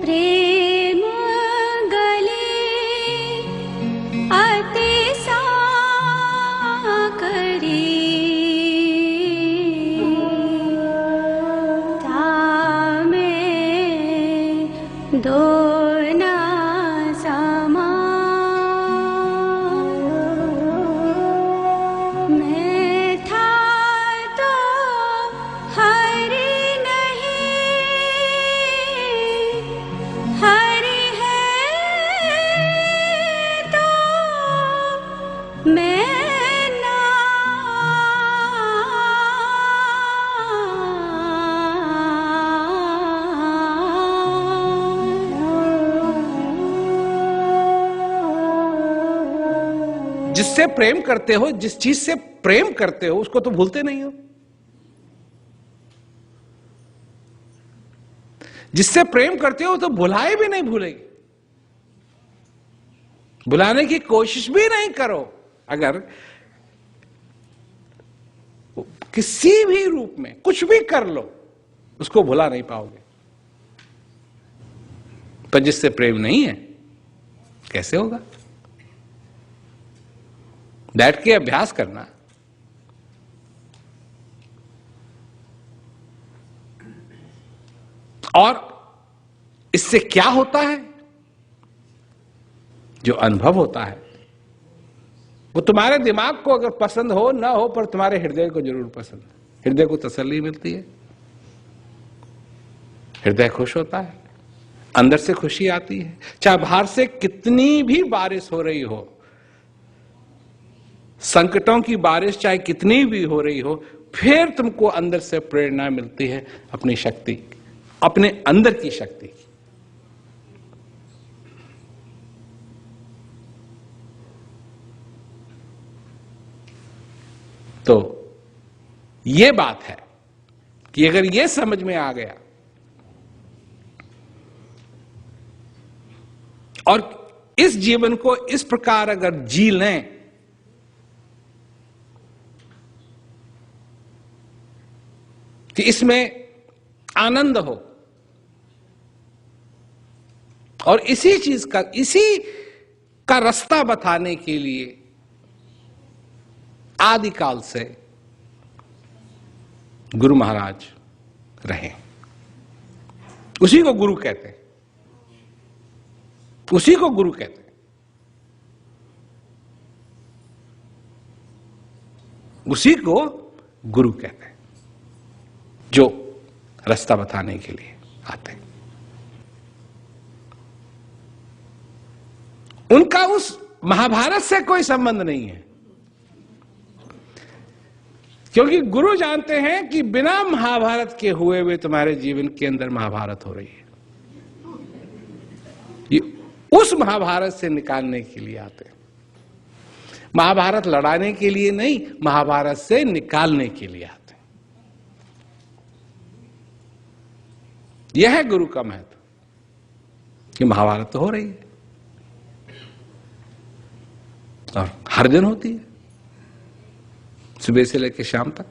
प्रेम गले अति साकरी, तामे दो ना समा। मैं था तो हरि नहीं, हरि है तो मैं ना। जिससे प्रेम करते हो, जिस चीज से प्रेम करते हो, उसको तो भूलते नहीं हो। जिससे प्रेम करते हो तो भुलाए भी नहीं भूलेगी, भुलाने की कोशिश भी नहीं करो। अगर किसी भी रूप में कुछ भी कर लो, उसको भुला नहीं पाओगे। पर जिससे प्रेम नहीं है, कैसे होगा? बैठ के अभ्यास करना। और इससे क्या होता है? जो अनुभव होता है वो तुम्हारे दिमाग को अगर पसंद हो ना हो, पर तुम्हारे हृदय को जरूर पसंद है। हृदय को तसल्ली मिलती है, हृदय खुश होता है, अंदर से खुशी आती है। चाहे बाहर से कितनी भी बारिश हो रही हो, संकटों की बारिश चाहे कितनी भी हो रही हो, फिर तुमको अंदर से प्रेरणा मिलती है अपनी शक्ति, अपने अंदर की शक्ति। तो यह बात है कि अगर यह समझ में आ गया और इस जीवन को इस प्रकार अगर जी लें कि इसमें आनंद हो, और इसी का रास्ता बताने के लिए आदिकाल से गुरु महाराज रहे। उसी को गुरु कहते हैं, उसी को गुरु कहते हैं, उसी को गुरु कहते हैं, जो रास्ता बताने के लिए आते हैं। उनका उस महाभारत से कोई संबंध नहीं है, क्योंकि गुरु जानते हैं कि बिना महाभारत के हुए हुए तुम्हारे जीवन के अंदर महाभारत हो रही है। ये उस महाभारत से निकालने के लिए आते हैं। महाभारत लड़ाने के लिए नहीं, महाभारत से निकालने के लिए आते हैं। यह है गुरु का महत्व, कि महाभारत तो हो रही है और हर दिन होती है, सुबह से लेकर शाम तक।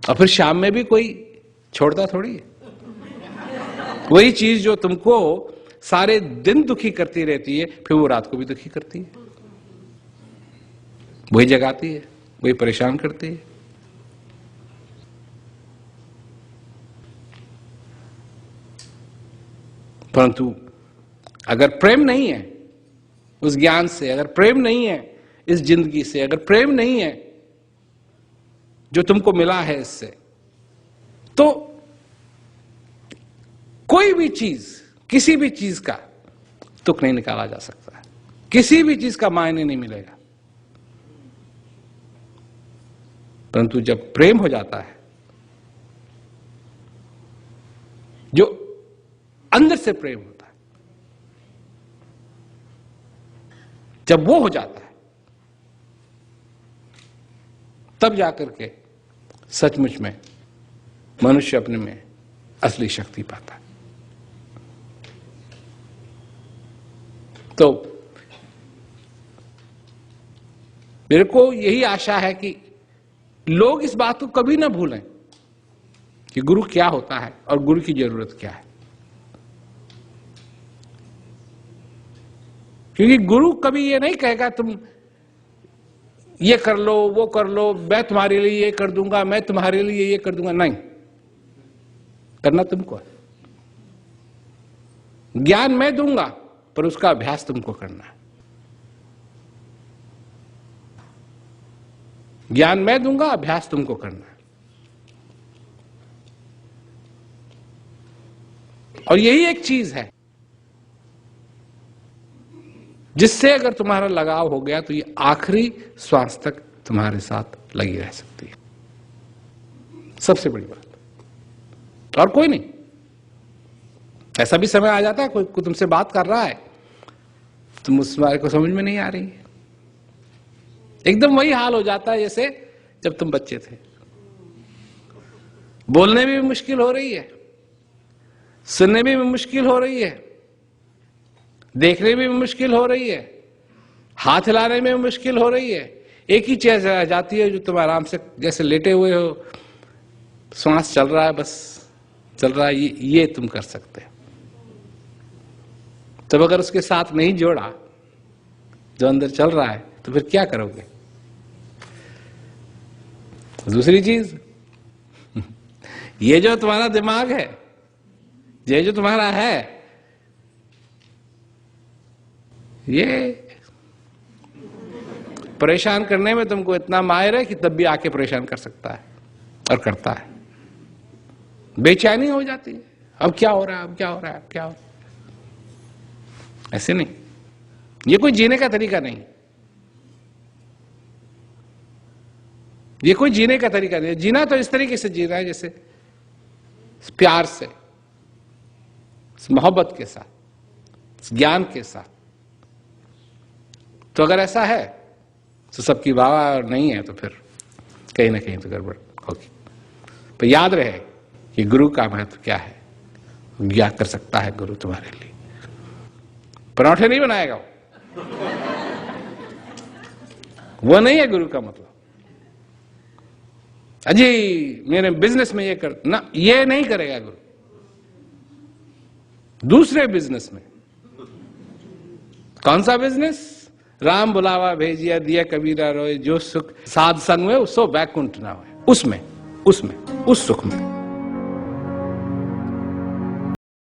और फिर शाम में भी कोई छोड़ता थोड़ी है। वही चीज जो तुमको सारे दिन दुखी करती रहती है, फिर वो रात को भी दुखी करती है, वही जगाती है, वही परेशान करती है। परंतु अगर प्रेम नहीं है उस ज्ञान से, अगर प्रेम नहीं है इस जिंदगी से, अगर प्रेम नहीं है जो तुमको मिला है इससे, तो कोई भी चीज, किसी भी चीज का तुक नहीं निकाला जा सकता है, किसी भी चीज का मायने नहीं मिलेगा। परंतु जब प्रेम हो जाता है, जो अंदर से प्रेम होता है, जब वो हो जाता है, तब जाकर के सचमुच में मनुष्य अपने में असली शक्ति पाता है। तो मेरे को यही आशा है कि लोग इस बात को कभी ना भूलें कि गुरु क्या होता है और गुरु की जरूरत क्या है। क्योंकि गुरु कभी ये नहीं कहेगा तुम ये कर लो वो कर लो, मैं तुम्हारे लिए ये कर दूंगा, मैं तुम्हारे लिए ये कर दूंगा। नहीं, करना तुमको है। ज्ञान मैं दूंगा पर उसका अभ्यास तुमको करना है। ज्ञान मैं दूंगा, अभ्यास तुमको करना है। और यही एक चीज है जिससे अगर तुम्हारा लगाव हो गया तो ये आखिरी श्वास तक तुम्हारे साथ लगी रह सकती है। सबसे बड़ी बात और कोई नहीं। ऐसा भी समय आ जाता है कोई तुमसे बात कर रहा है, तुम उस बारे को समझ में नहीं आ रही है। एकदम वही हाल हो जाता है जैसे जब तुम बच्चे थे। बोलने में भी मुश्किल हो रही है, सुनने में भी मुश्किल हो रही है, देखने में भी मुश्किल हो रही है, हाथ हिलाने में भी मुश्किल हो रही है। एक ही चीज आ जाती है जो तुम आराम से जैसे लेटे हुए हो, श्वास चल रहा है, बस चल रहा है, ये तुम कर सकते हो। तब अगर उसके साथ नहीं जोड़ा जो अंदर चल रहा है तो फिर क्या करोगे? दूसरी चीज, ये जो तुम्हारा दिमाग है, ये जो तुम्हारा है, ये परेशान करने में तुमको इतना माहिर है कि तब भी आके परेशान कर सकता है और करता है। बेचैनी हो जाती है, अब क्या हो रहा है, अब क्या हो रहा है, अब क्या हो रहा है। ऐसे नहीं, ये कोई जीने का तरीका नहीं, ये कोई जीने का तरीका नहीं। जीना तो इस तरीके से जीना है जैसे प्यार से, मोहब्बत के साथ, ज्ञान के साथ। तो अगर ऐसा है तो सबकी वाह, और नहीं है तो फिर कहीं ना कहीं तो गड़बड़ होगी। पर याद रहे कि गुरु का महत्व क्या है, क्या कर सकता है गुरु तुम्हारे लिए। पराठे नहीं बनाएगा वो नहीं है गुरु का मतलब। अजी मेरे बिजनेस में ये कर ना, ये नहीं करेगा गुरु। दूसरे बिजनेस में, कौन सा बिजनेस? राम बुलावा भेजिया दिया कबीरा रोए, जो सुख साध संग में सो बैकुंठ ना हो। उसमें उस सुख में